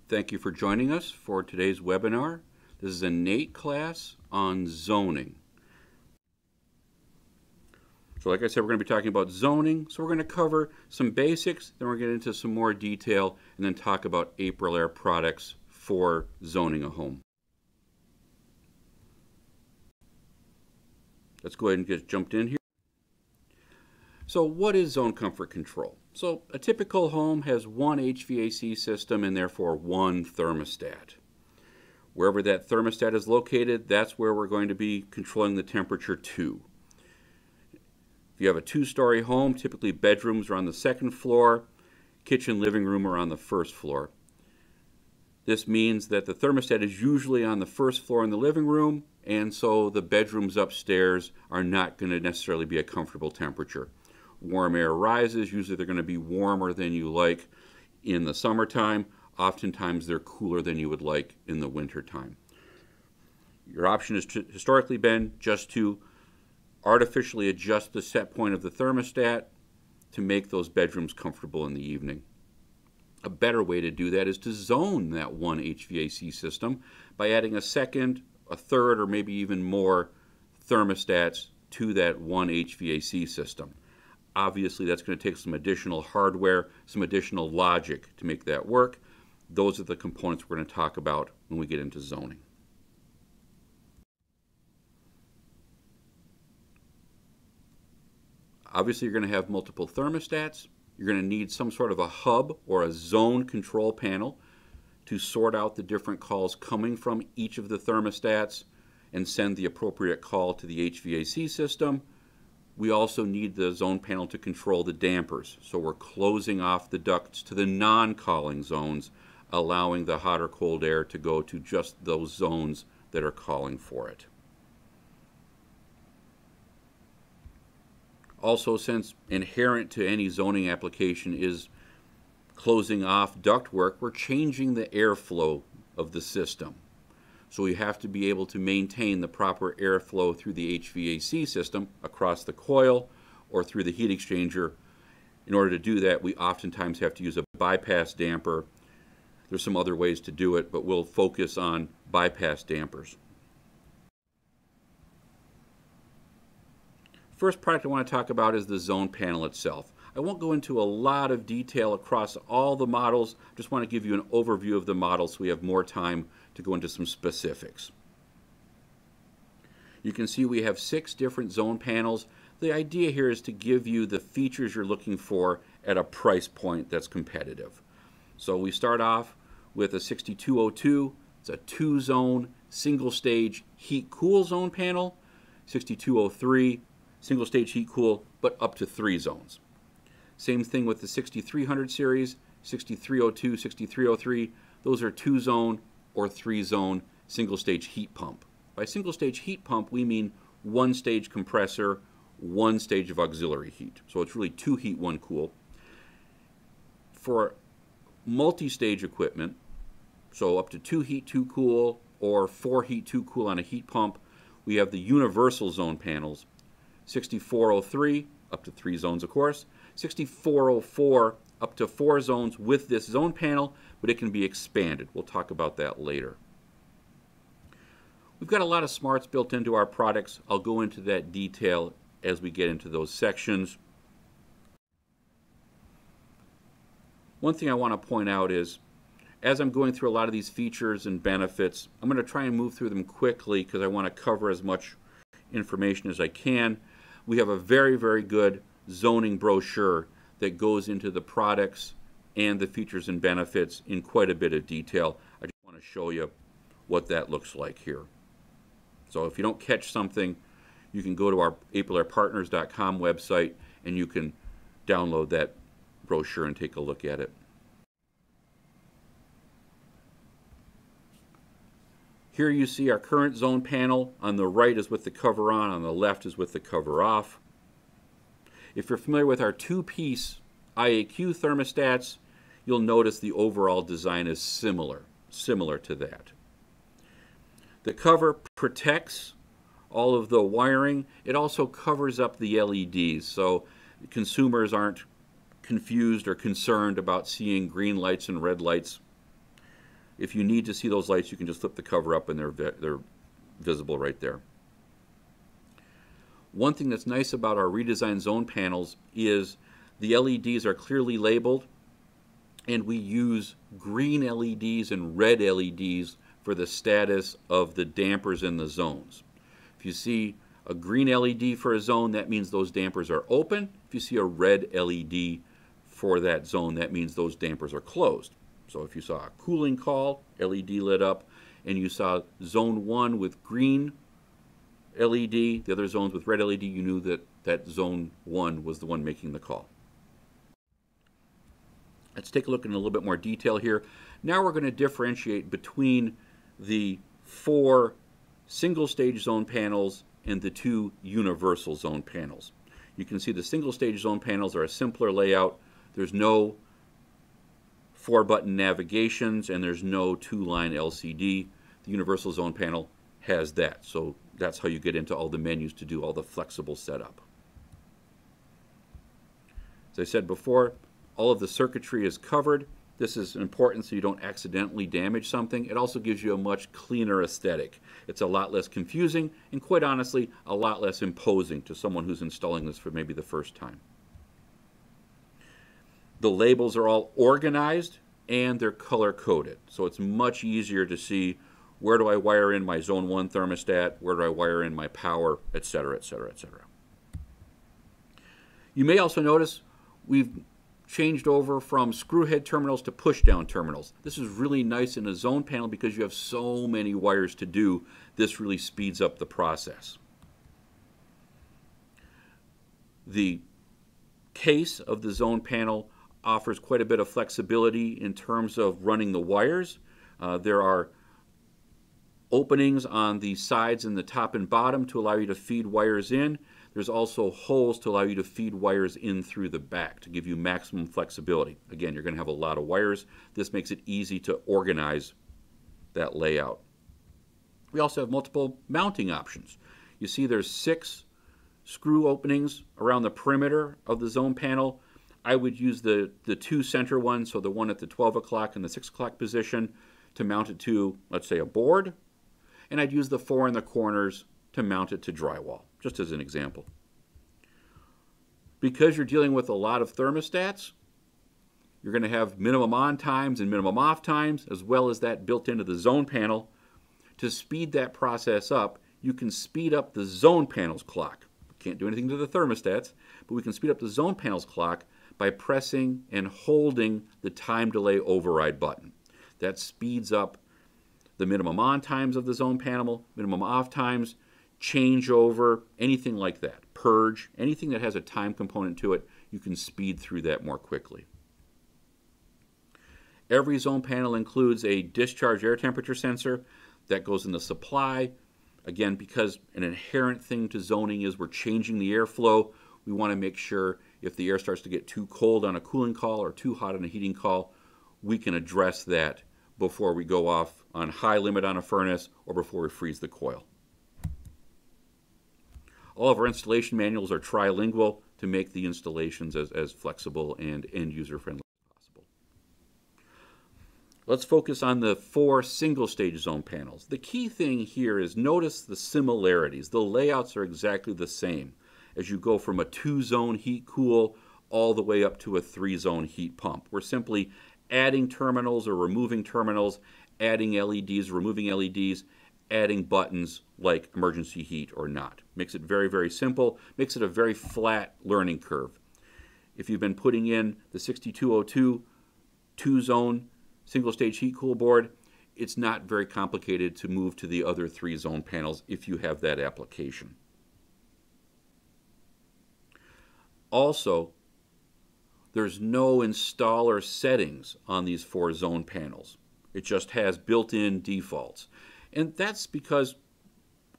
Thank you for joining us for today's webinar. This is a NATE class on zoning. So like I said, we're going to be talking about zoning. So we're going to cover some basics, then we're going to get into some more detail, and then talk about AprilAire products for zoning a home. Let's go ahead and get jumped in here. So what is zone comfort control? So a typical home has one HVAC system and therefore one thermostat. Wherever that thermostat is located, that's where we're going to be controlling the temperature to. If you have a two-story home, typically bedrooms are on the second floor, kitchen, living room are on the first floor. This means that the thermostat is usually on the first floor in the living room, and so the bedrooms upstairs are not going to necessarily be a comfortable temperature. Warm air rises, usually they're going to be warmer than you like in the summertime. Oftentimes they're cooler than you would like in the wintertime. Your option has historically been just to artificially adjust the set point of the thermostat to make those bedrooms comfortable in the evening. A better way to do that is to zone that one HVAC system by adding a second, a third, or maybe even more thermostats to that one HVAC system. Obviously, that's going to take some additional hardware, some additional logic to make that work. Those are the components we're going to talk about when we get into zoning. Obviously, you're going to have multiple thermostats. You're going to need some sort of a hub or a zone control panel to sort out the different calls coming from each of the thermostats and send the appropriate call to the HVAC system. We also need the zone panel to control the dampers. So we're closing off the ducts to the non-calling zones, allowing the hot or cold air to go to just those zones that are calling for it. Also, since inherent to any zoning application is closing off ductwork, we're changing the airflow of the system. So we have to be able to maintain the proper airflow through the HVAC system across the coil or through the heat exchanger. In order to do that, we oftentimes have to use a bypass damper. There's some other ways to do it, but we'll focus on bypass dampers. First product I want to talk about is the zone panel itself. I won't go into a lot of detail across all the models. I just want to give you an overview of the model so we have more time to go into some specifics. You can see we have 6 different zone panels. The idea here is to give you the features you're looking for at a price point that's competitive. So we start off with a 6202. It's a 2-zone single-stage heat-cool zone panel. 6203, single-stage heat-cool, but up to 3 zones. Same thing with the 6300 series, 6302, 6303. Those are 2-zone or 3-zone single-stage heat pump. By single-stage heat pump, we mean 1-stage compressor, 1 stage of auxiliary heat. So it's really 2 heat, 1 cool. For multi-stage equipment, so up to 2 heat, 2 cool, or 4 heat, 2 cool on a heat pump, we have the universal zone panels. 6403, up to 3 zones, of course. 6404, up to 4 zones with this zone panel, but it can be expanded. We'll talk about that later. We've got a lot of smarts built into our products. I'll go into that detail as we get into those sections. One thing I want to point out is, as I'm going through a lot of these features and benefits, I'm going to try and move through them quickly because I want to cover as much information as I can. We have a very, very good zoning brochure that goes into the products and the features and benefits in quite a bit of detail. I just want to show you what that looks like here. So if you don't catch something, you can go to our AprilAirePartners.com website and you can download that brochure and take a look at it. Here you see our current zone panel. On the right is with the cover on the left is with the cover off. If you're familiar with our 2-piece IAQ thermostats, you'll notice the overall design is similar to that. The cover protects all of the wiring. It also covers up the LEDs, so consumers aren't confused or concerned about seeing green lights and red lights. if you need to see those lights, you can just flip the cover up and they're visible right there. One thing that's nice about our redesigned zone panels is the LEDs are clearly labeled, and we use green LEDs and red LEDs for the status of the dampers in the zones. If you see a green LED for a zone, that means those dampers are open. If you see a red LED for that zone, that means those dampers are closed. So if you saw a cooling call, LED lit up, and you saw zone 1 with green LED, the other zones with red LED, you knew that that zone 1 was the one making the call. Let's take a look in a little bit more detail here. Now we're going to differentiate between the 4 single stage zone panels and the 2 universal zone panels. You can see the single stage zone panels are a simpler layout. There's no 4-button navigations and there's no 2-line LCD. The universal zone panel has that, so that's how you get into all the menus to do all the flexible setup. As I said before, all of the circuitry is covered. This is important so you don't accidentally damage something. It also gives you a much cleaner aesthetic. It's a lot less confusing and, quite honestly, a lot less imposing to someone who's installing this for maybe the first time. The labels are all organized and they're color-coded, so it's much easier to see where do I wire in my Zone 1 thermostat, where do I wire in my power, etc., etc., etc. You may also notice we've changed over from screw-head terminals to push-down terminals. This is really nice in a zone panel because you have so many wires to do. This really speeds up the process. The case of the zone panel offers quite a bit of flexibility in terms of running the wires. There are openings on the sides and the top and bottom to allow you to feed wires in. There's also holes to allow you to feed wires in through the back to give you maximum flexibility. Again, you're going to have a lot of wires. This makes it easy to organize that layout. We also have multiple mounting options. You see there's 6 screw openings around the perimeter of the zone panel. I would use the 2 center ones, so the one at the 12 o'clock and the 6 o'clock position, to mount it to, let's say, a board. And I'd use the 4 in the corners to mount it to drywall, just as an example. Because you're dealing with a lot of thermostats, you're going to have minimum on times and minimum off times, as well as that built into the zone panel. To speed that process up, you can speed up the zone panel's clock. We can't do anything to the thermostats, but we can speed up the zone panel's clock by pressing and holding the time delay override button. That speeds up the minimum on times of the zone panel, minimum off times, changeover, anything like that. Purge, anything that has a time component to it, you can speed through that more quickly. Every zone panel includes a discharge air temperature sensor that goes in the supply. Again, because an inherent thing to zoning is we're changing the airflow, we want to make sure if the air starts to get too cold on a cooling call or too hot on a heating call, we can address that before we go off on high limit on a furnace or before we freeze the coil. All of our installation manuals are trilingual to make the installations as flexible and end-user friendly as possible. Let's focus on the 4 single-stage zone panels. The key thing here is notice the similarities. The layouts are exactly the same as you go from a 2-zone heat-cool all the way up to a 3-zone heat pump. We're simply adding terminals or removing terminals, adding LEDs, removing LEDs, adding buttons like emergency heat or not. Makes it very, very simple. Makes it a very flat learning curve. If you've been putting in the 6202 2-zone single-stage heat-cool board, it's not very complicated to move to the other 3-zone panels if you have that application. Also, there's no installer settings on these 4 zone panels. It just has built-in defaults. And that's because,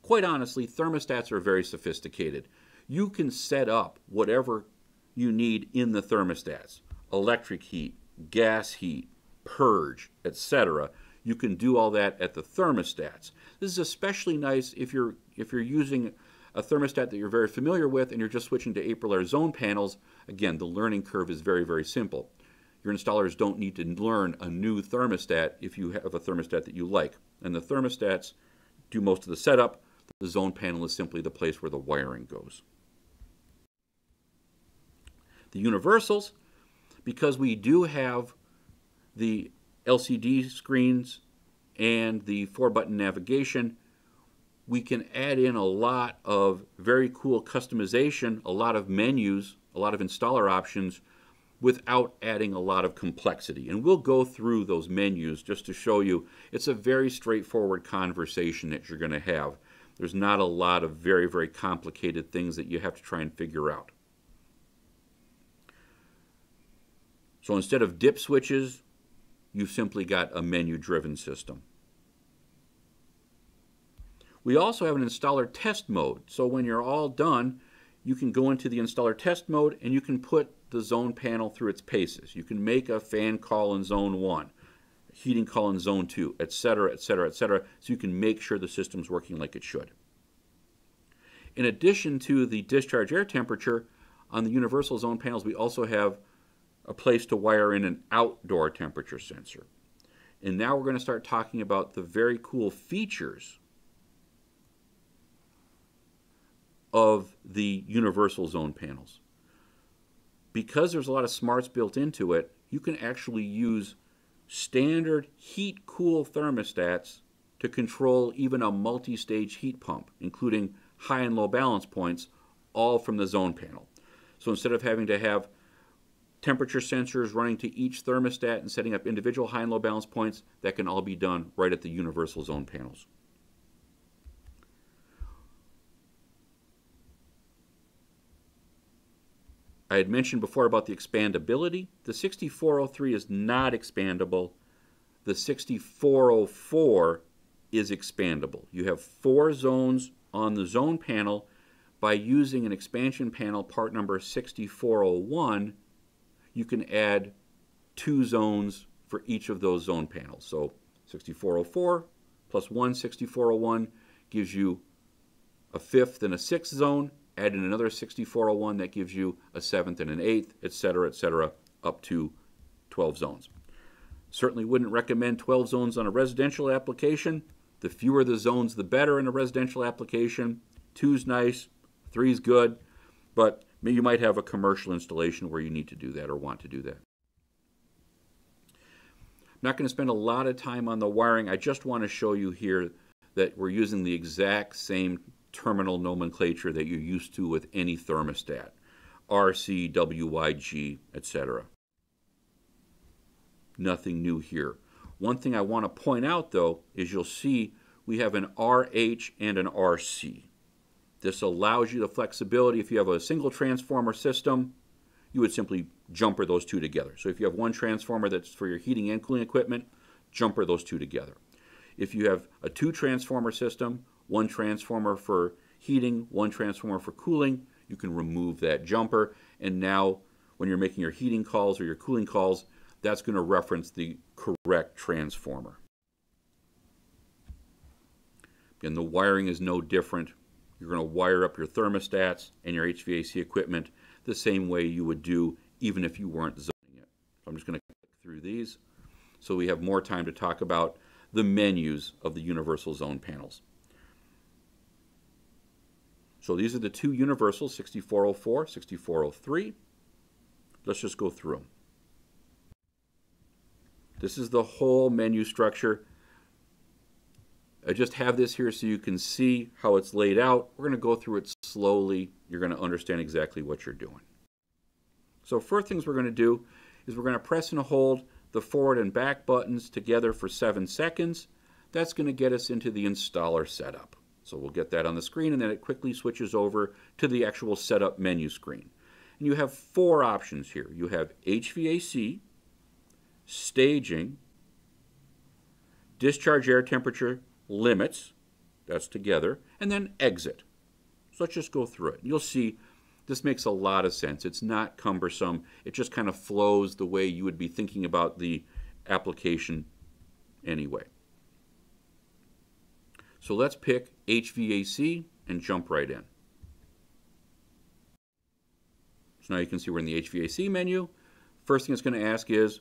quite honestly, thermostats are very sophisticated. You can set up whatever you need in the thermostats. Electric heat, gas heat, purge, etc. You can do all that at the thermostats. This is especially nice if you're using a thermostat that you're very familiar with and you're just switching to AprilAire zone panels. Again, the learning curve is very, very simple. Your installers don't need to learn a new thermostat if you have a thermostat that you like. And the thermostats do most of the setup. The zone panel is simply the place where the wiring goes. The universals, because we do have the LCD screens and the 4-button navigation, we can add in a lot of very cool customization, a lot of menus, a lot of installer options without adding a lot of complexity. And we'll go through those menus just to show you it's a very straightforward conversation that you're going to have. There's not a lot of very, very complicated things that you have to try and figure out. So instead of dip switches, you've simply got a menu-driven system. We also have an installer test mode. So when you're all done, you can go into the installer test mode and you can put the zone panel through its paces. You can make a fan call in zone 1, a heating call in zone 2, etc., etc., etc., so you can make sure the system's working like it should. In addition to the discharge air temperature, on the universal zone panels, we also have a place to wire in an outdoor temperature sensor. And now we're going to start talking about the very cool features of the universal zone panels. Because there's a lot of smarts built into it, you can actually use standard heat-cool thermostats to control even a multi-stage heat pump, including high and low balance points, all from the zone panel. So instead of having to have temperature sensors running to each thermostat and setting up individual high and low balance points, that can all be done right at the universal zone panels. I had mentioned before about the expandability. The 6403 is not expandable. The 6404 is expandable. You have 4 zones on the zone panel. By using an expansion panel part number 6401, you can add 2 zones for each of those zone panels. So 6404 plus 1 6401 gives you a 5th and a 6th zone. Add in another 6401, that gives you a 7th and an 8th, etc., up to 12 zones. Certainly wouldn't recommend 12 zones on a residential application. The fewer the zones, the better in a residential application. 2's nice, 3's good, but you might have a commercial installation where you need to do that or want to do that. I'm not going to spend a lot of time on the wiring. I just want to show you here that we're using the exact same terminal nomenclature that you're used to with any thermostat, RC, WYG, etc. Nothing new here. One thing I want to point out, though, is you'll see we have an RH and an RC. This allows you the flexibility. If you have a single transformer system, you would simply jumper those two together. So if you have one transformer that's for your heating and cooling equipment, jumper those two together. If you have a 2-transformer system, one transformer for heating, one transformer for cooling, you can remove that jumper. And now when you're making your heating calls or your cooling calls, that's going to reference the correct transformer. Again, the wiring is no different. You're going to wire up your thermostats and your HVAC equipment the same way you would do even if you weren't zoning it. So I'm just going to click through these so we have more time to talk about the menus of the universal zone panels. So these are the 2 universals, 6404, 6403. Let's just go through them. This is the whole menu structure. I just have this here so you can see how it's laid out. We're going to go through it slowly. You're going to understand exactly what you're doing. So first things we're going to do is we're going to press and hold the forward and back buttons together for 7 seconds. That's going to get us into the installer setup. So we'll get that on the screen, and then it quickly switches over to the actual setup menu screen. And you have 4 options here. You have HVAC, staging, discharge air temperature limits, that's together, and then exit. So let's just go through it. You'll see this makes a lot of sense. It's not cumbersome. It just kind of flows the way you would be thinking about the application anyway. So let's pick HVAC and jump right in. So now you can see we're in the HVAC menu. First thing it's going to ask is,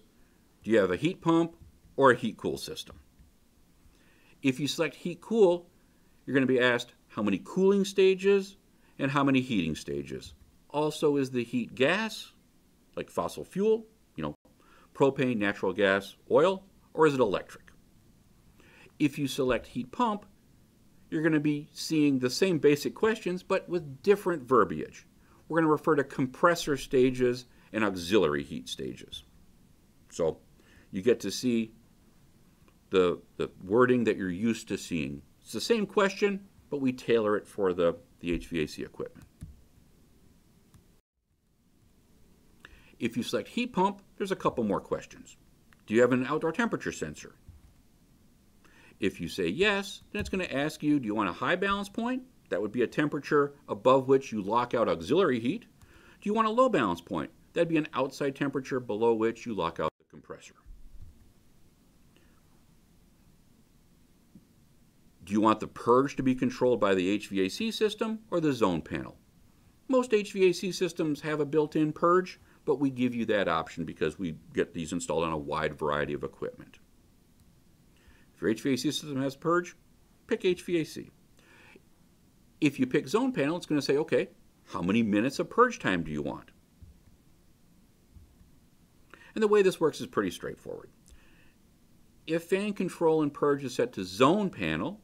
do you have a heat pump or a heat-cool system? If you select heat-cool, you're going to be asked how many cooling stages and how many heating stages. Also, is the heat gas, like fossil fuel, propane, natural gas, oil, or is it electric? If you select heat pump, you're going to be seeing the same basic questions, but with different verbiage. We're going to refer to compressor stages and auxiliary heat stages. So you get to see the wording that you're used to seeing. It's the same question, but we tailor it for the HVAC equipment. If you select heat pump, there's a couple more questions. Do you have an outdoor temperature sensor? If you say yes, then it's going to ask you, do you want a high balance point? That would be a temperature above which you lock out auxiliary heat. Do you want a low balance point? That'd be an outside temperature below which you lock out the compressor. Do you want the purge to be controlled by the HVAC system or the zone panel? Most HVAC systems have a built-in purge, but we give you that option because we get these installed on a wide variety of equipment. If your HVAC system has purge, pick HVAC. If you pick zone panel, it's going to say, okay, how many minutes of purge time do you want? And the way this works is pretty straightforward. If fan control and purge is set to zone panel,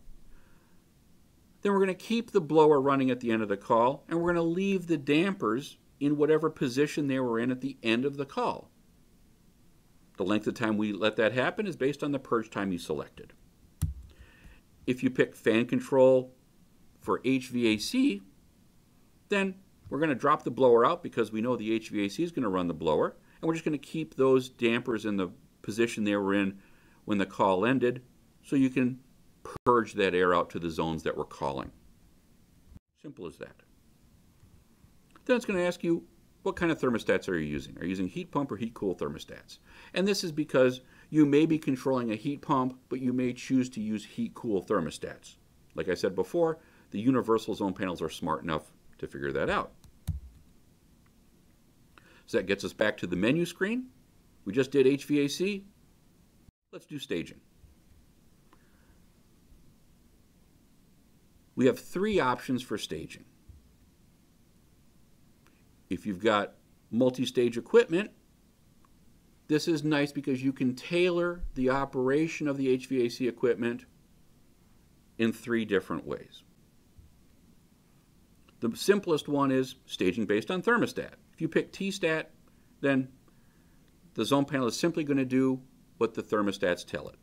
then we're going to keep the blower running at the end of the call, and we're going to leave the dampers in whatever position they were in at the end of the call. The length of time we let that happen is based on the purge time you selected. If you pick fan control for HVAC, then we're going to drop the blower out because we know the HVAC is going to run the blower, and we're just going to keep those dampers in the position they were in when the call ended so you can purge that air out to the zones that we're calling. Simple as that. Then it's going to ask you, what kind of thermostats are you using? Are you using heat pump or heat-cool thermostats? And this is because you may be controlling a heat pump, but you may choose to use heat-cool thermostats. Like I said before, the universal zone panels are smart enough to figure that out. So that gets us back to the menu screen. We just did HVAC. Let's do staging. We have three options for staging. If you've got multi-stage equipment, this is nice because you can tailor the operation of the HVAC equipment in three different ways. The simplest one is staging based on thermostat. If you pick T-stat, then the zone panel is simply going to do what the thermostats tell it.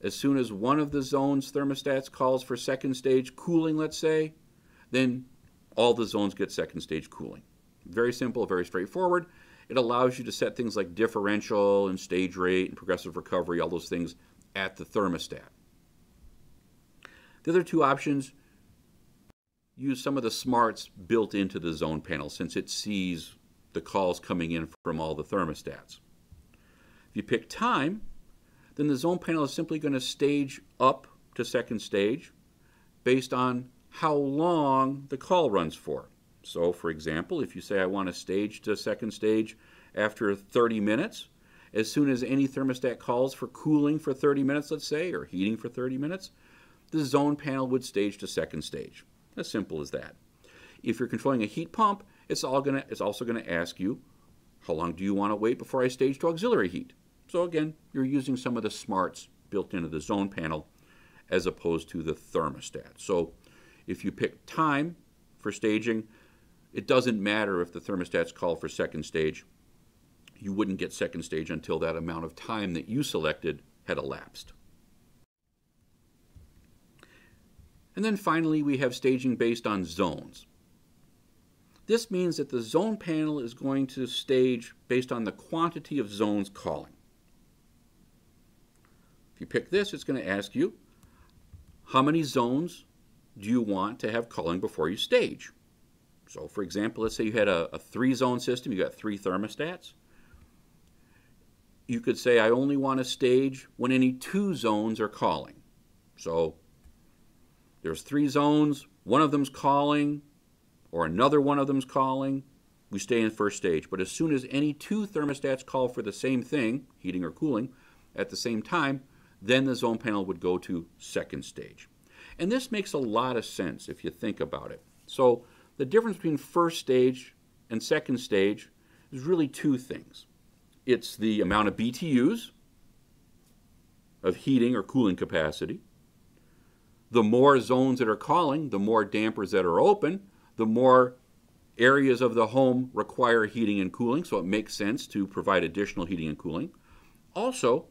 As soon as one of the zone's thermostats calls for second stage cooling, let's say, then all the zones get second stage cooling. Very simple, very straightforward. It allows you to set things like differential and stage rate and progressive recovery, all those things at the thermostat. The other two options use some of the smarts built into the zone panel since it sees the calls coming in from all the thermostats. If you pick time, then the zone panel is simply going to stage up to second stage based on how long the call runs for. So, for example, if you say I want to stage to second stage after 30 minutes, as soon as any thermostat calls for cooling for 30 minutes, let's say, or heating for 30 minutes, the zone panel would stage to second stage. As simple as that. If you're controlling a heat pump, it's also going to ask you, how long do you want to wait before I stage to auxiliary heat? So again, you're using some of the smarts built into the zone panel as opposed to the thermostat. So if you pick time for staging, it doesn't matter if the thermostats call for second stage. You wouldn't get second stage until that amount of time that you selected had elapsed. And then finally, we have staging based on zones. This means that the zone panel is going to stage based on the quantity of zones calling. If you pick this, it's going to ask you, how many zones do you want to have calling before you stage? So for example, let's say you had a 3-zone system, you got 3 thermostats. You could say, I only want to stage when any 2 zones are calling. So there's 3 zones, one of them's calling, or another one of them's calling. we stay in first stage. But as soon as any two thermostats call for the same thing, heating or cooling, at the same time, then the zone panel would go to second stage. And this makes a lot of sense if you think about it. So the difference between first stage and second stage is really two things. It's the amount of BTUs of heating or cooling capacity. The more zones that are calling, the more dampers that are open, the more areas of the home require heating and cooling, so it makes sense to provide additional heating and cooling. Also,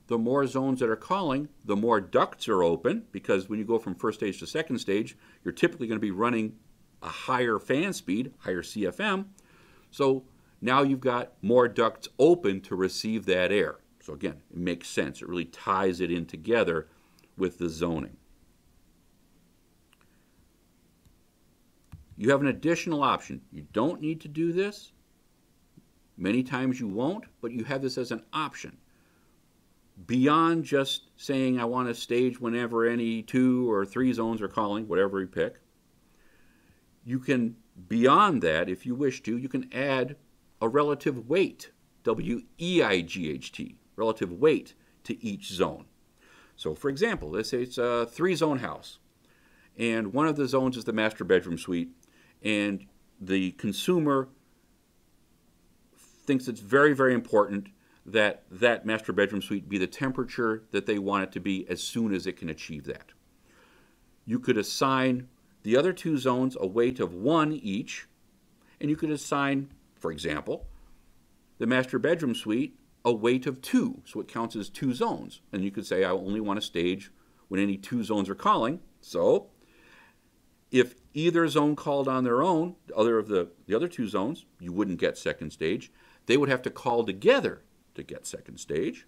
the more zones that are calling, the more ducts are open, because when you go from first stage to second stage, you're typically going to be running a higher fan speed, higher CFM. So now you've got more ducts open to receive that air. So again, it makes sense. It really ties it in together with the zoning. You have an additional option. You don't need to do this. Many times you won't, but you have this as an option. Beyond just saying I want to stage whenever any 2 or 3 zones are calling, whatever you pick, you can, beyond that, if you wish to, you can add a relative weight, W-E-I-G-H-T, relative weight to each zone. So for example, let's say it's a 3-zone house, and one of the zones is the master bedroom suite, and the consumer thinks it's very, very important that that master bedroom suite be the temperature that they want it to be as soon as it can achieve that. You could assign the other 2 zones a weight of 1 each, and you could assign, for example, the master bedroom suite a weight of 2, so it counts as 2 zones. And you could say, I only want to stage when any 2 zones are calling. So if either zone called on their own, the other 2 zones, you wouldn't get second stage. They would have to call together to get second stage.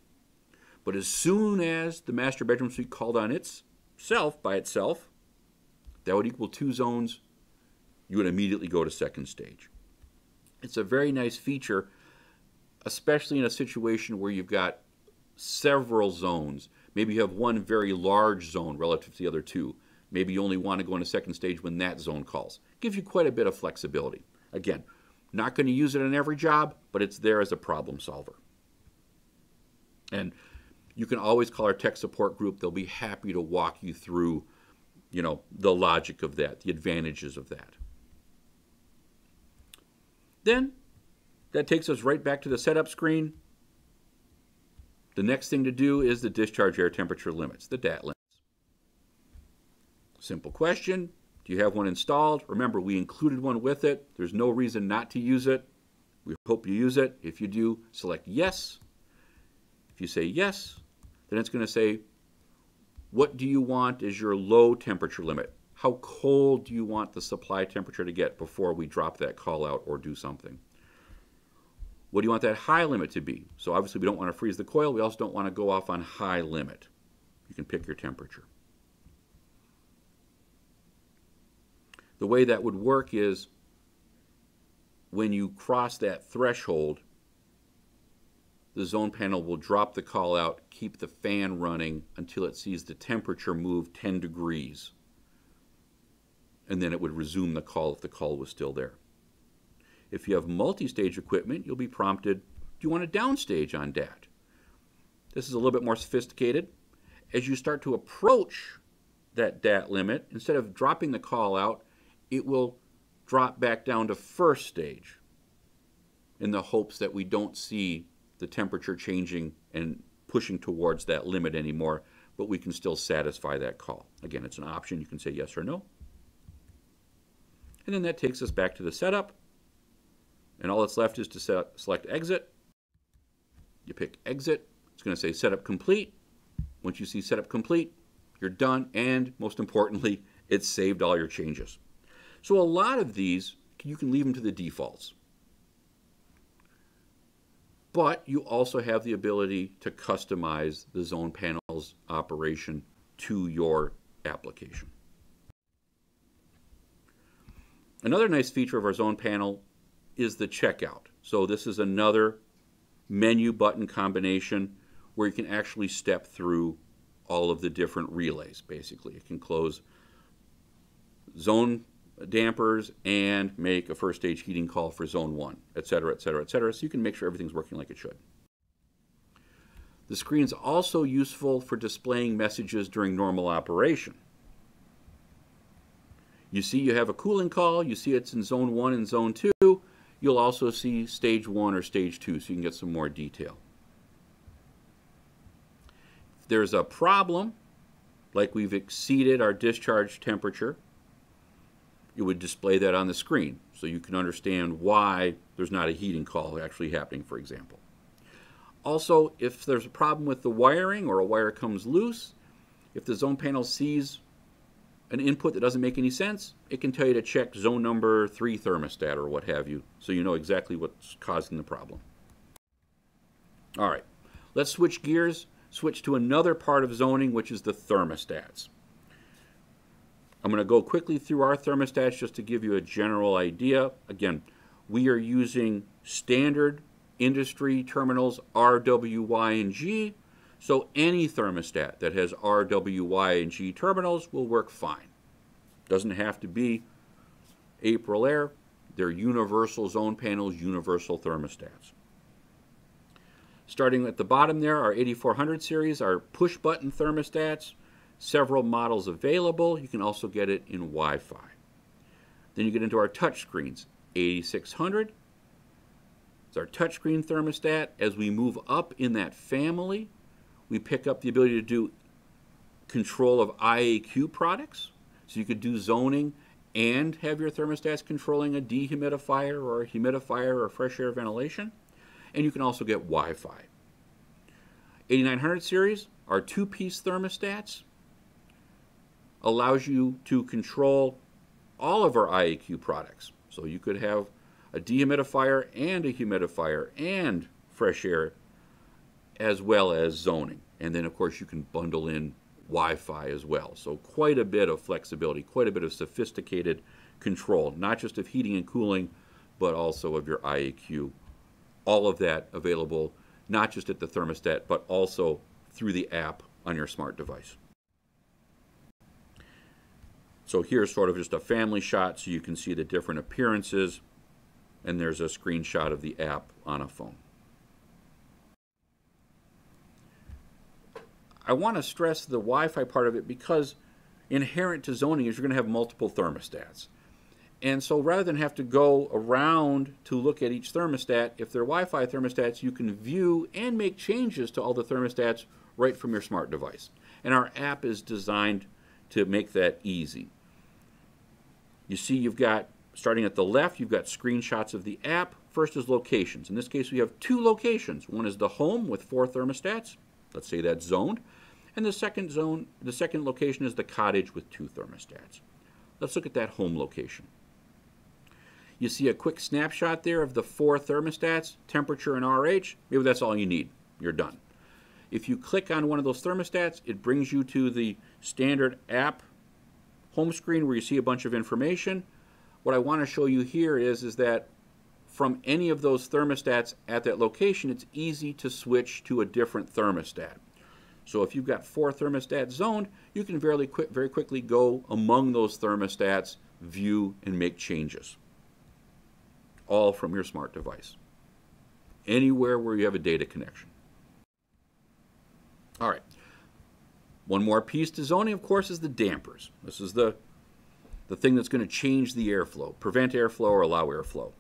But as soon as the master bedroom suite called on itself, by itself, that would equal 2 zones, you would immediately go to second stage. It's a very nice feature, especially in a situation where you've got several zones. Maybe you have one very large zone relative to the other 2. Maybe you only want to go into second stage when that zone calls. It gives you quite a bit of flexibility. Again, not going to use it on every job, but it's there as a problem solver. And you can always call our tech support group. They'll be happy to walk you through, the logic of that, the advantages of that. Then that takes us right back to the setup screen. The next thing to do is the discharge air temperature limits, the DAT limits. Simple question. Do you have one installed? Remember, we included one with it. There's no reason not to use it. We hope you use it. If you do, select yes. If you say yes, then it's going to say, what do you want as your low temperature limit? How cold do you want the supply temperature to get before we drop that call out or do something? What do you want that high limit to be? So obviously we don't want to freeze the coil. We also don't want to go off on high limit. You can pick your temperature. The way that would work is when you cross that threshold, the zone panel will drop the call out, keep the fan running until it sees the temperature move 10 degrees. And then it would resume the call if the call was still there. If you have multi-stage equipment, you'll be prompted, do you want to downstage on DAT? This is a little bit more sophisticated. As you start to approach that DAT limit, instead of dropping the call out, it will drop back down to first stage in the hopes that we don't see the temperature changing and pushing towards that limit anymore, but we can still satisfy that call. Again, it's an option. You can say yes or no. And then that takes us back to the setup. And all that's left is to select exit. You pick exit. It's going to say setup complete. Once you see setup complete, you're done. And most importantly, it's saved all your changes. So a lot of these, you can leave them to the defaults. But you also have the ability to customize the zone panel's operation to your application. Another nice feature of our zone panel is the checkout. So this is another menu button combination where you can actually step through all of the different relays, basically. It can close zone dampers and make a first stage heating call for zone 1, etc., etc., etc., so you can make sure everything's working like it should. The screen's also useful for displaying messages during normal operation. You see you have a cooling call, you see it's in zone 1 and zone 2, you'll also see stage 1 or stage 2 so you can get some more detail. If there's a problem, like we've exceeded our discharge temperature, it would display that on the screen so you can understand why there's not a heating call actually happening, for example. Also, if there's a problem with the wiring or a wire comes loose, if the zone panel sees an input that doesn't make any sense, it can tell you to check zone number 3 thermostat or what have you, so you know exactly what's causing the problem. All right, let's switch gears, switch to another part of zoning, which is the thermostats. I'm going to go quickly through our thermostats just to give you a general idea. Again, we are using standard industry terminals R, W, Y, and G, so any thermostat that has R, W, Y, and G terminals will work fine. Doesn't have to be AprilAire. They're universal zone panels, universal thermostats. Starting at the bottom there, our 8400 series are push-button thermostats, several models available. You can also get it in Wi-Fi. Then you get into our touch screens. 8600 is our touchscreen thermostat. As we move up in that family, we pick up the ability to do control of IAQ products. So you could do zoning and have your thermostats controlling a dehumidifier or a humidifier or fresh air ventilation. And you can also get Wi-Fi. 8900 series, our two-piece thermostats, allows you to control all of our IAQ products. So you could have a dehumidifier and a humidifier and fresh air as well as zoning. And then, of course, you can bundle in Wi-Fi as well. So quite a bit of flexibility, quite a bit of sophisticated control, not just of heating and cooling, but also of your IAQ. All of that available not just at the thermostat, but also through the app on your smart device. So here's sort of just a family shot so you can see the different appearances, and there's a screenshot of the app on a phone. I want to stress the Wi-Fi part of it because inherent to zoning is you're going to have multiple thermostats. And so rather than have to go around to look at each thermostat, if they're Wi-Fi thermostats, you can view and make changes to all the thermostats right from your smart device. And our app is designed to make that easy. You see you've got, starting at the left, you've got screenshots of the app. First is locations. In this case, we have two locations. One is the home with 4 thermostats. Let's say that's zoned. And the second location is the cottage with 2 thermostats. Let's look at that home location. You see a quick snapshot there of the 4 thermostats, temperature and RH. Maybe that's all you need. You're done. If you click on one of those thermostats, it brings you to the standard app home screen where you see a bunch of information. What I want to show you here is that from any of those thermostats at that location, it's easy to switch to a different thermostat. So if you've got 4 thermostats zoned, you can very quickly go among those thermostats, view, and make changes. All from your smart device. Anywhere where you have a data connection. All right. One more piece to zoning, of course, is the dampers. This is the thing that's going to change the airflow, prevent airflow or allow airflow.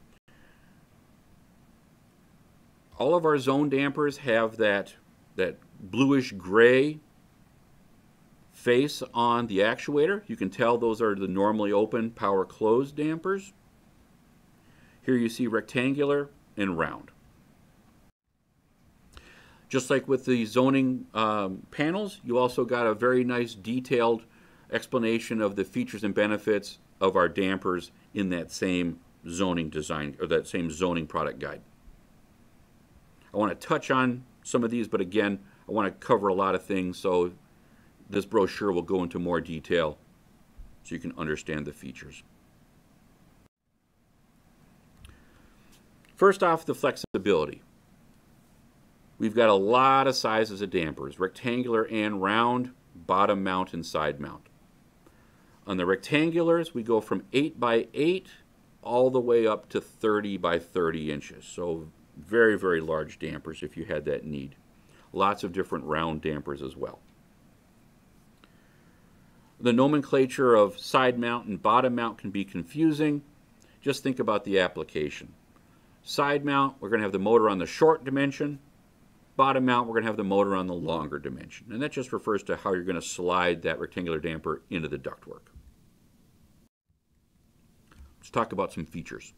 All of our zone dampers have that bluish gray face on the actuator. You can tell those are the normally open power closed dampers. Here you see rectangular and round. Just like with the zoning panels, you also got a very nice detailed explanation of the features and benefits of our dampers in that same zoning design, or that same zoning product guide. I want to touch on some of these, but again, I want to cover a lot of things, so this brochure will go into more detail so you can understand the features. First off, the flexibility. We've got a lot of sizes of dampers, rectangular and round, bottom mount and side mount. On the rectangulars, we go from 8 by 8 all the way up to 30 by 30 inches. So very, very large dampers if you had that need. Lots of different round dampers as well. The nomenclature of side mount and bottom mount can be confusing. Just think about the application. Side mount, we're going to have the motor on the short dimension. Bottom mount, we're going to have the motor on the longer dimension. And that just refers to how you're going to slide that rectangular damper into the ductwork. Let's talk about some features.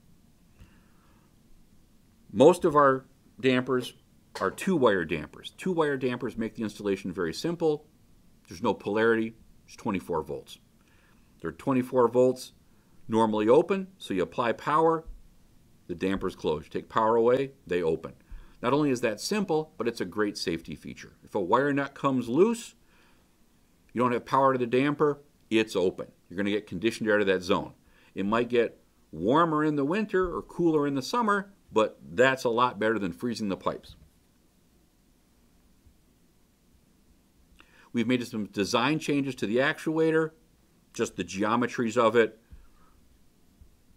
Most of our dampers are two-wire dampers. Two-wire dampers make the installation very simple. There's no polarity. It's 24 volts. They're 24 volts, normally open, so you apply power, the damper's closed. You take power away, they open. Not only is that simple, but it's a great safety feature. If a wire nut comes loose, you don't have power to the damper, it's open. You're going to get conditioned air to that zone. It might get warmer in the winter or cooler in the summer, but that's a lot better than freezing the pipes. We've made some design changes to the actuator, just the geometries of it,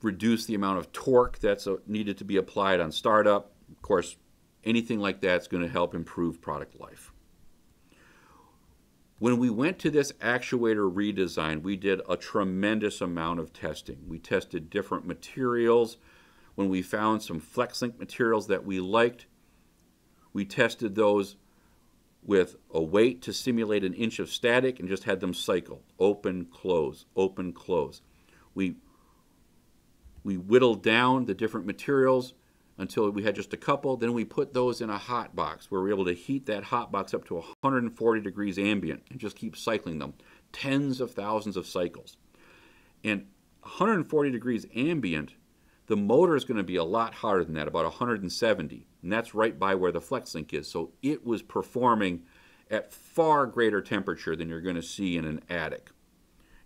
reduce the amount of torque that's needed to be applied on startup. Of course, anything like that's going to help improve product life. When we went to this actuator redesign, we did a tremendous amount of testing. We tested different materials. When we found some FlexLink materials that we liked, we tested those with a weight to simulate an inch of static and just had them cycle. Open, close, open, close. We whittled down the different materials until we had just a couple. Then we put those in a hot box where we were able to heat that hot box up to 140 degrees ambient and just keep cycling them. Tens of thousands of cycles. And 140 degrees ambient, the motor is going to be a lot hotter than that, about 170. And that's right by where the FlexLink is. So it was performing at far greater temperature than you're going to see in an attic.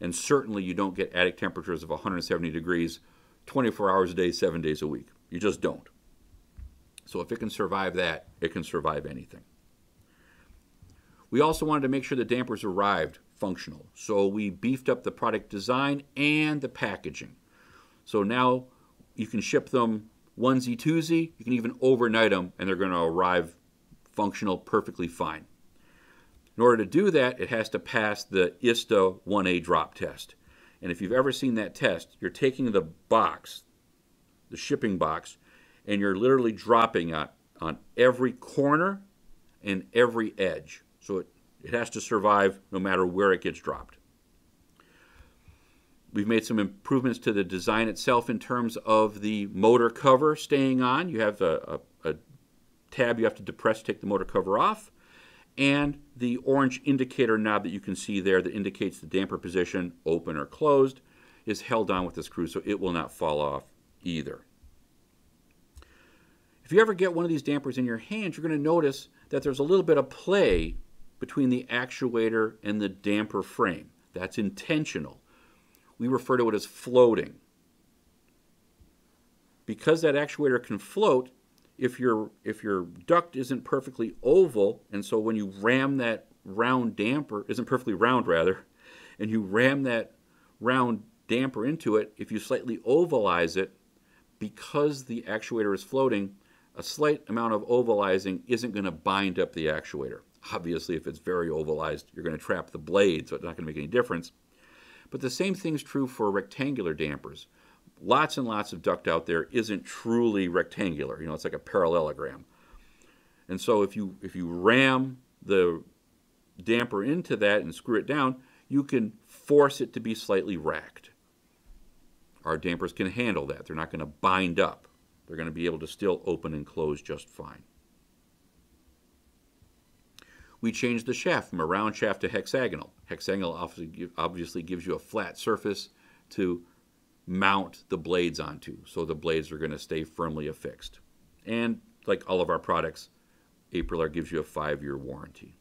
And certainly you don't get attic temperatures of 170 degrees 24 hours a day, 7 days a week. You just don't. So if it can survive that, it can survive anything. We also wanted to make sure the dampers arrived functional. So we beefed up the product design and the packaging. So now you can ship them onesie, twosie. You can even overnight them, and they're going to arrive functional perfectly fine. In order to do that, it has to pass the ISTA 1A drop test. And if you've ever seen that test, you're taking the box, the shipping box, and you're literally dropping on every corner and every edge. So it has to survive no matter where it gets dropped. We've made some improvements to the design itself in terms of the motor cover staying on. You have a tab you have to depress to take the motor cover off, and the orange indicator knob that you can see there that indicates the damper position, open or closed, is held on with the screw so it will not fall off either. If you ever get one of these dampers in your hands, you're going to notice that there's a little bit of play between the actuator and the damper frame. That's intentional. We refer to it as floating. Because that actuator can float, if your duct isn't perfectly oval, and so when you ram that round damper, isn't perfectly round rather, and you ram that round damper into it, if you slightly ovalize it, because the actuator is floating, a slight amount of ovalizing isn't going to bind up the actuator. Obviously, if it's very ovalized, you're going to trap the blade, so it's not going to make any difference. But the same thing's true for rectangular dampers. Lots and lots of duct out there isn't truly rectangular. You know, it's like a parallelogram. And so if you ram the damper into that and screw it down, you can force it to be slightly racked. Our dampers can handle that. They're not going to bind up. They're going to be able to still open and close just fine. We changed the shaft from a round shaft to hexagonal. Hexagonal obviously gives you a flat surface to mount the blades onto, so the blades are going to stay firmly affixed. And like all of our products, AprilAire gives you a 5-year warranty.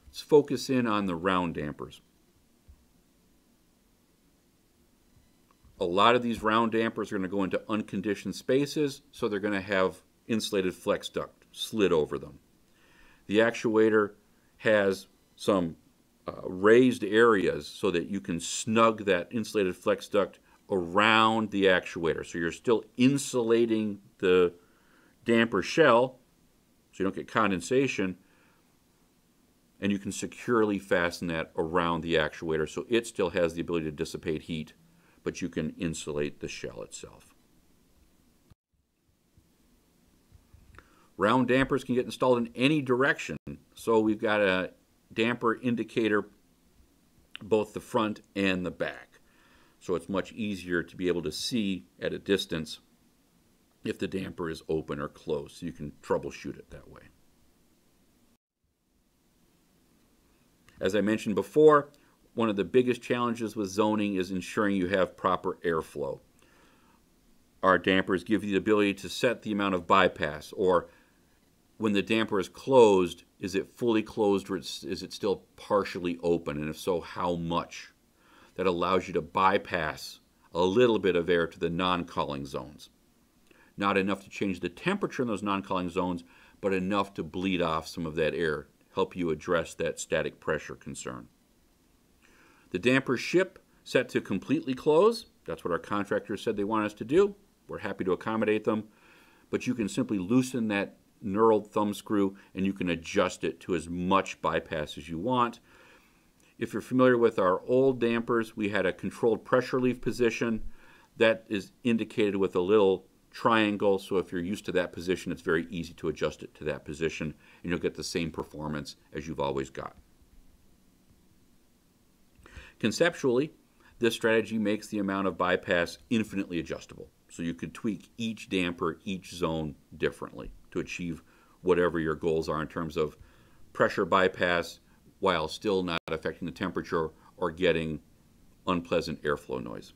Let's focus in on the round dampers. A lot of these round dampers are going to go into unconditioned spaces, so they're going to have insulated flex duct slid over them. The actuator has some raised areas so that you can snug that insulated flex duct around the actuator. So you're still insulating the damper shell so you don't get condensation, and you can securely fasten that around the actuator so it still has the ability to dissipate heat, but you can insulate the shell itself. Round dampers can get installed in any direction, so we've got a damper indicator both the front and the back, so it's much easier to be able to see at a distance if the damper is open or closed, so you can troubleshoot it that way. As I mentioned before, one of the biggest challenges with zoning is ensuring you have proper airflow. Our dampers give you the ability to set the amount of bypass, or when the damper is closed, is it fully closed or is it still partially open? And if so, how much? That allows you to bypass a little bit of air to the non-culling zones. Not enough to change the temperature in those non-culling zones, but enough to bleed off some of that air, help you address that static pressure concern. The dampers ship set to completely close. That's what our contractors said they want us to do. We're happy to accommodate them, but you can simply loosen that knurled thumb screw and you can adjust it to as much bypass as you want. If you're familiar with our old dampers, we had a controlled pressure relief position that is indicated with a little triangle, so if you're used to that position, it's very easy to adjust it to that position and you'll get the same performance as you've always got. Conceptually, this strategy makes the amount of bypass infinitely adjustable, so you could tweak each damper, each zone differently to achieve whatever your goals are in terms of pressure bypass while still not affecting the temperature or getting unpleasant airflow noise.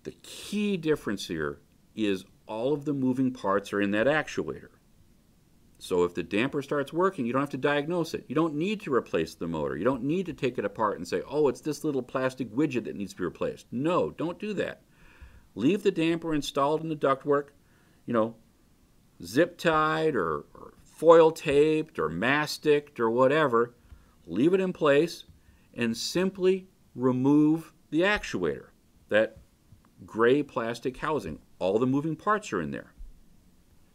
The key difference here is all of the moving parts are in that actuator. So if the damper starts working, you don't have to diagnose it. You don't need to replace the motor. You don't need to take it apart and say, oh, it's this little plastic widget that needs to be replaced. No, don't do that. Leave the damper installed in the ductwork, zip tied or foil taped or masticed or whatever. Leave it in place and simply remove the actuator. That gray plastic housing. All the moving parts are in there.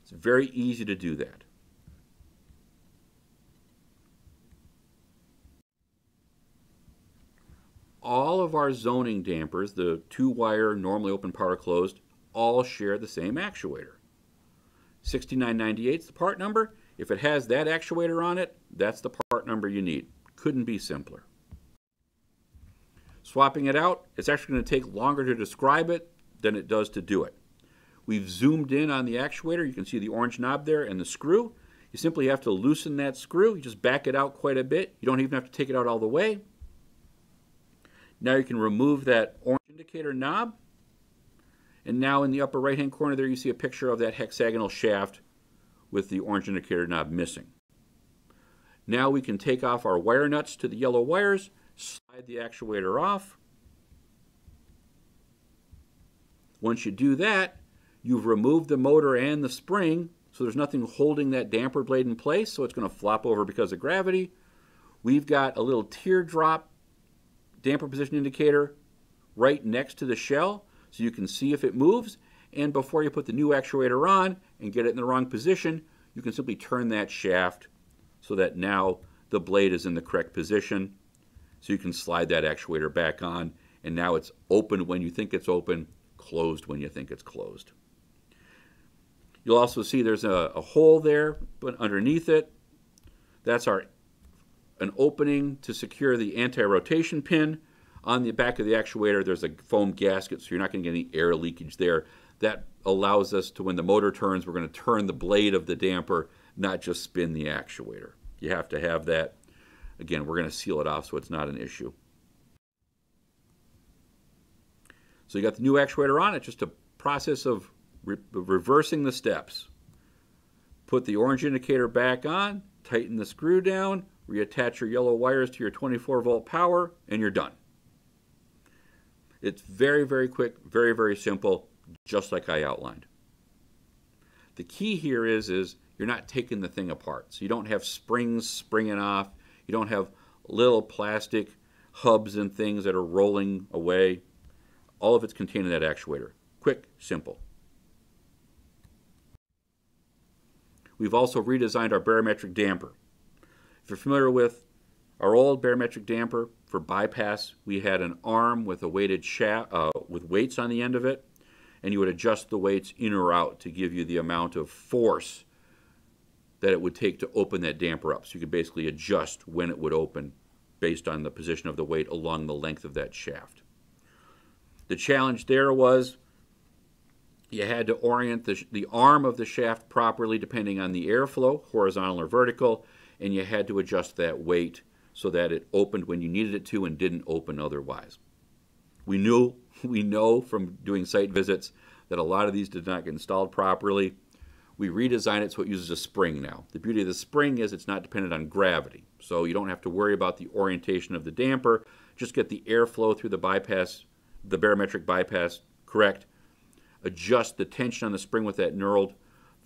It's very easy to do that. All of our zoning dampers, the 2-wire normally open power closed, all share the same actuator. 6998 is the part number. If it has that actuator on it, that's the part number you need. Couldn't be simpler. Swapping it out, it's actually going to take longer to describe it than it does to do it. We've zoomed in on the actuator. You can see the orange knob there and the screw. You simply have to loosen that screw. You just back it out quite a bit. You don't even have to take it out all the way. Now you can remove that orange indicator knob. And now in the upper right-hand corner there you see a picture of that hexagonal shaft with the orange indicator knob missing. Now we can take off our wire nuts to the yellow wires, slide the actuator off. Once you do that, you've removed the motor and the spring, so there's nothing holding that damper blade in place, so it's going to flop over because of gravity. We've got a little teardrop damper position indicator right next to the shell, so you can see if it moves, and before you put the new actuator on and get it in the wrong position, you can simply turn that shaft so that now the blade is in the correct position. So you can slide that actuator back on, and now it's open when you think it's open, closed when you think it's closed. You'll also see there's a hole there, but underneath it, that's an opening to secure the anti-rotation pin. On the back of the actuator, there's a foam gasket, so you're not going to get any air leakage there. That allows us to, when the motor turns, we're going to turn the blade of the damper, not just spin the actuator. You have to have that. Again, we're going to seal it off so it's not an issue. So you got the new actuator on. It's just a process of reversing the steps. Put the orange indicator back on, tighten the screw down, reattach your yellow wires to your 24-volt power, and you're done. It's very, very quick, very, very simple, just like I outlined. The key here is you're not taking the thing apart. So you don't have springs springing off. You don't have little plastic hubs and things that are rolling away. All of it's contained in that actuator. Quick, simple. We've also redesigned our barometric damper. If you're familiar with our old barometric damper for bypass, we had an arm with a weighted shaft with weights on the end of it, and you would adjust the weights in or out to give you the amount of force that it would take to open that damper up. So you could basically adjust when it would open based on the position of the weight along the length of that shaft. The challenge there was you had to orient the arm of the shaft properly depending on the airflow, horizontal or vertical, and you had to adjust that weight so that it opened when you needed it to and didn't open otherwise. We know from doing site visits that a lot of these did not get installed properly. We redesigned it so it uses a spring now. The beauty of the spring is it's not dependent on gravity, so you don't have to worry about the orientation of the damper. Just get the airflow through the bypass, the barometric bypass correct. Adjust the tension on the spring with that knurled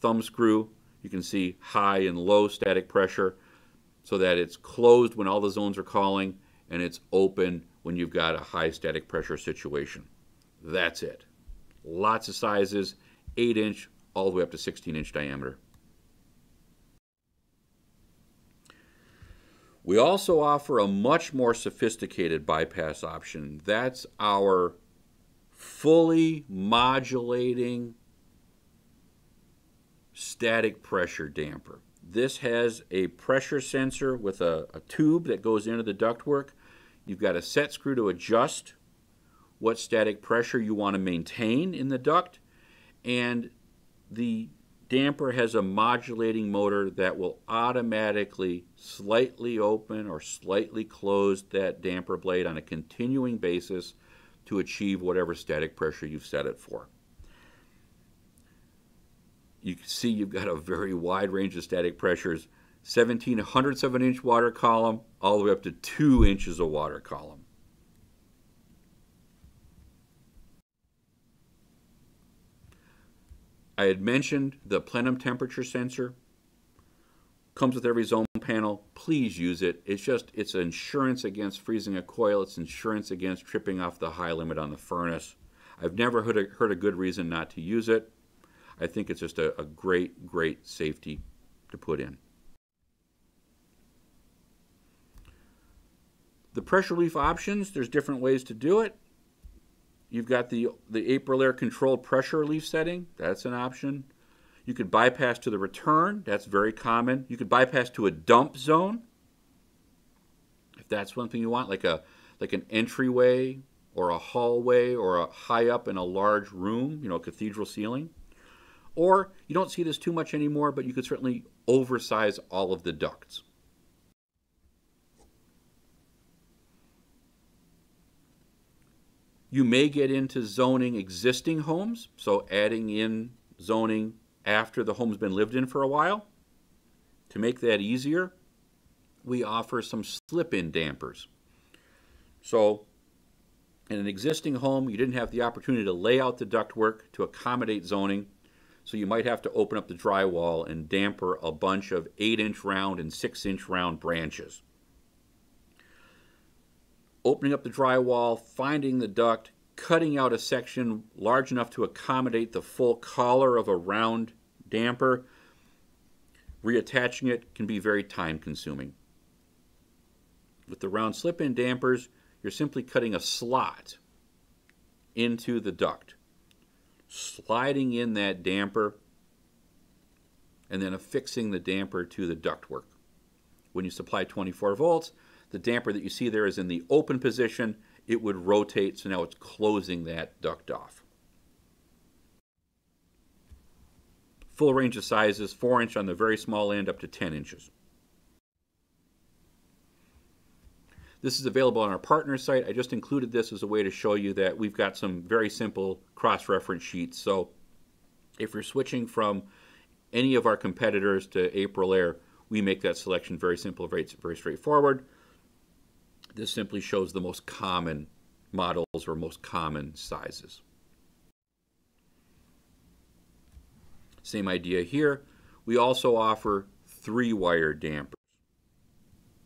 thumb screw. You can see high and low static pressure so that it's closed when all the zones are calling and it's open when you've got a high static pressure situation. That's it. Lots of sizes, 8-inch all the way up to 16-inch diameter. We also offer a much more sophisticated bypass option. That's our fully modulating static pressure damper. This has a pressure sensor with a tube that goes into the ductwork. You've got a set screw to adjust what static pressure you want to maintain in the duct, and the damper has a modulating motor that will automatically slightly open or slightly close that damper blade on a continuing basis to achieve whatever static pressure you've set it for. You can see you've got a very wide range of static pressures, 17/100ths of an inch water column all the way up to 2 inches of water column. I had mentioned the plenum temperature sensor. Comes with every zone panel. Please use it. It's insurance against freezing a coil. It's insurance against tripping off the high limit on the furnace. I've never heard a good reason not to use it. I think it's just a great, great safety to put in. The pressure relief options, there's different ways to do it. You've got the AprilAire controlled pressure relief setting. That's an option. You could bypass to the return. That's very common. You could bypass to a dump zone, if that's one thing you want, like an entryway or a hallway or a high up in a large room, cathedral ceiling. Or you don't see this too much anymore, but you could certainly oversize all of the ducts. You may get into zoning existing homes, so adding in zoning after the home's been lived in for a while. To make that easier, we offer some slip-in dampers. So in an existing home, you didn't have the opportunity to lay out the ductwork to accommodate zoning, so you might have to open up the drywall and damper a bunch of 8-inch round and 6-inch round branches. Opening up the drywall, finding the duct, cutting out a section large enough to accommodate the full collar of a round damper, reattaching it can be very time consuming. With the round slip-in dampers, you're simply cutting a slot into the duct, sliding in that damper, and then affixing the damper to the ductwork. When you supply 24 volts, the damper that you see there is in the open position. It would rotate, so now it's closing that duct off. Full range of sizes, 4-inch on the very small end up to 10 inches. This is available on our partner site. I just included this as a way to show you that we've got some very simple cross-reference sheets. So if you're switching from any of our competitors to AprilAire, we make that selection very simple, very straightforward. This simply shows the most common models or most common sizes. Same idea here. We also offer 3-wire dampers.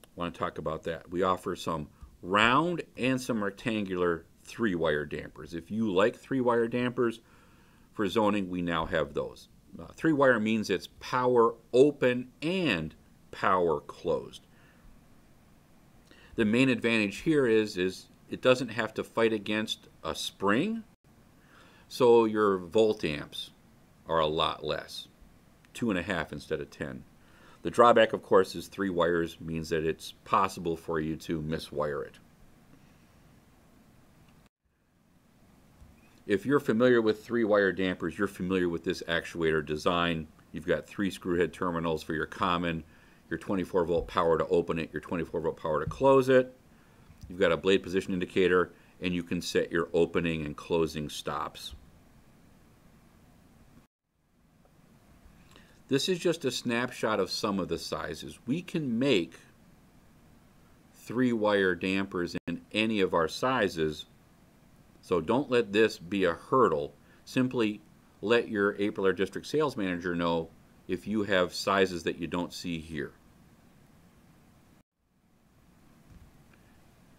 I want to talk about that. We offer some round and some rectangular 3-wire dampers. If you like 3-wire dampers for zoning, we now have those. 3-wire means it's power open and power closed. The main advantage here is it doesn't have to fight against a spring, so your volt amps are a lot less, 2.5 instead of 10. The drawback, of course, is 3 wires means that it's possible for you to miswire it. If you're familiar with 3-wire dampers, you're familiar with this actuator design. You've got 3 screw head terminals for your common, your 24-volt power to open it, your 24-volt power to close it. You've got a blade position indicator, and you can set your opening and closing stops. This is just a snapshot of some of the sizes. We can make 3-wire dampers in any of our sizes, so don't let this be a hurdle. Simply let your AprilAire district sales manager know if you have sizes that you don't see here.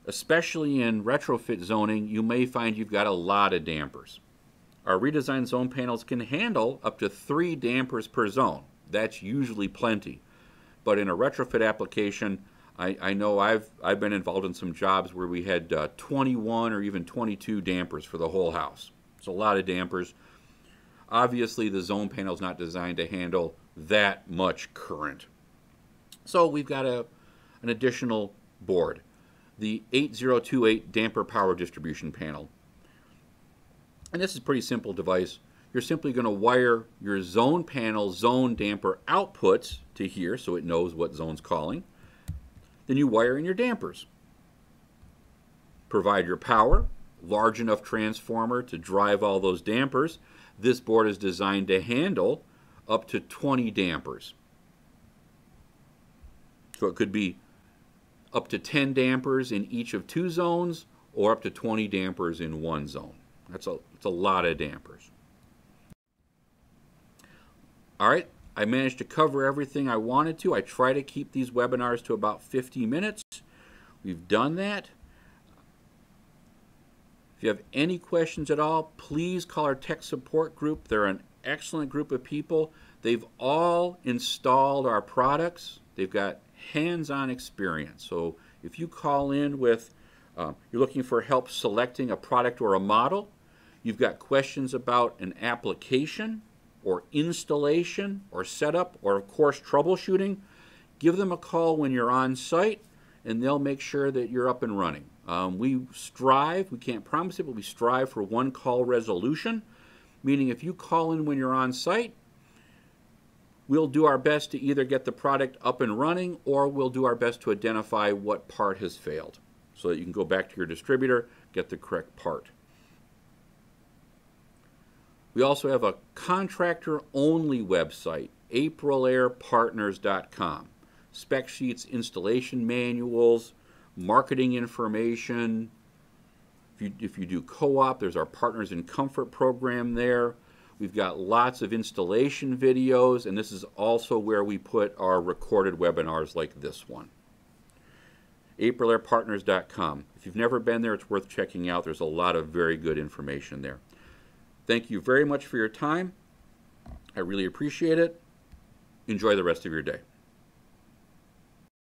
Especially in retrofit zoning, you may find you've got a lot of dampers. Our redesigned zone panels can handle up to 3 dampers per zone. That's usually plenty. But in a retrofit application, I know I've been involved in some jobs where we had 21 or even 22 dampers for the whole house. It's a lot of dampers. Obviously, the zone panel is not designed to handle that much current. So we've got an additional board, the 8028 damper power distribution panel. And this is a pretty simple device. You're simply going to wire your zone panel zone damper outputs to here so it knows what zone's calling. Then you wire in your dampers. Provide your power, large enough transformer to drive all those dampers. This board is designed to handle up to 20 dampers. So it could be up to 10 dampers in each of 2 zones or up to 20 dampers in 1 zone. It's a lot of dampers. All right, I managed to cover everything I wanted to. I try to keep these webinars to about 50 minutes. We've done that. If you have any questions at all, please call our tech support group. They're an excellent group of people. They've all installed our products. They've got hands-on experience. So if you call in with, you're looking for help selecting a product or a model, you've got questions about an application or installation or setup or, of course, troubleshooting, give them a call when you're on site and they'll make sure that you're up and running. We strive, we can't promise it, but we strive for one-call resolution, meaning if you call in when you're on site, we'll do our best to either get the product up and running or we'll do our best to identify what part has failed so that you can go back to your distributor, get the correct part. We also have a contractor-only website, AprilAirePartners.com. Spec sheets, installation manuals, marketing information. If you do co-op, there's our Partners in Comfort program there. We've got lots of installation videos, and this is also where we put our recorded webinars like this one. AprilAirePartners.com. If you've never been there, it's worth checking out. There's a lot of very good information there. Thank you very much for your time. I really appreciate it. Enjoy the rest of your day.